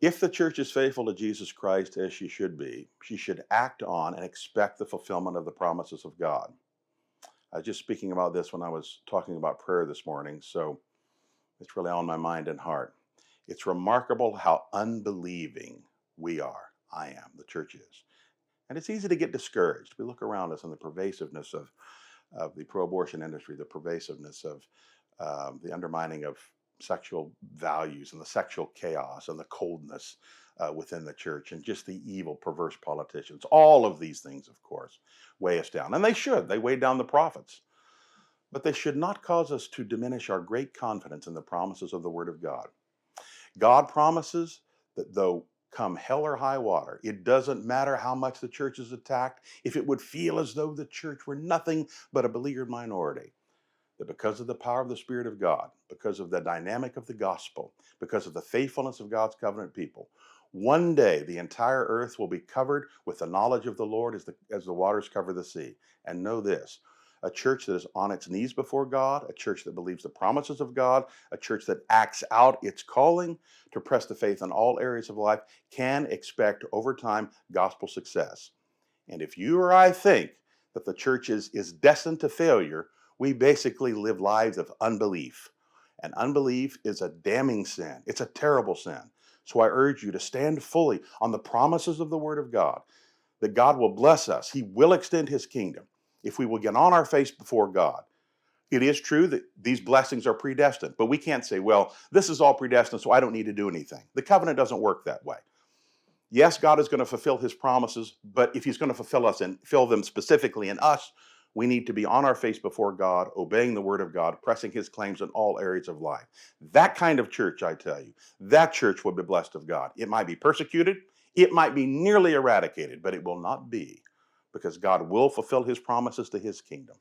If the church is faithful to Jesus Christ as she should be, she should act on and expect the fulfillment of the promises of God. I was just speaking about this when I was talking about prayer this morning, so it's really on my mind and heart. It's remarkable how unbelieving we are. I am, the church is. And it's easy to get discouraged. We look around us and the pervasiveness of the pro abortion industry, the pervasiveness of the undermining of sexual values and the sexual chaos and the coldness within the church and just the evil, perverse politicians. All of these things, of course, weigh us down. And they should. They weigh down the prophets. But they should not cause us to diminish our great confidence in the promises of the Word of God. God promises that though come hell or high water, it doesn't matter how much the church is attacked, if it would feel as though the church were nothing but a beleaguered minority, that because of the power of the Spirit of God, because of the dynamic of the gospel, because of the faithfulness of God's covenant people, one day the entire earth will be covered with the knowledge of the Lord as the waters cover the sea. And know this, a church that is on its knees before God, a church that believes the promises of God, a church that acts out its calling to press the faith in all areas of life can expect over time gospel success. And if you or I think that the church is destined to failure, we basically live lives of unbelief. And unbelief is a damning sin. It's a terrible sin. So I urge you to stand fully on the promises of the Word of God, that God will bless us. He will extend His kingdom if we will get on our face before God. It is true that these blessings are predestined, but we can't say, well, this is all predestined, so I don't need to do anything. The covenant doesn't work that way. Yes, God is going to fulfill His promises, but if He's going to fulfill us and fill them specifically in us, we need to be on our face before God, obeying the Word of God, pressing His claims in all areas of life. That kind of church, I tell you, that church will be blessed of God. It might be persecuted, it might be nearly eradicated, but it will not be, because God will fulfill His promises to His kingdom.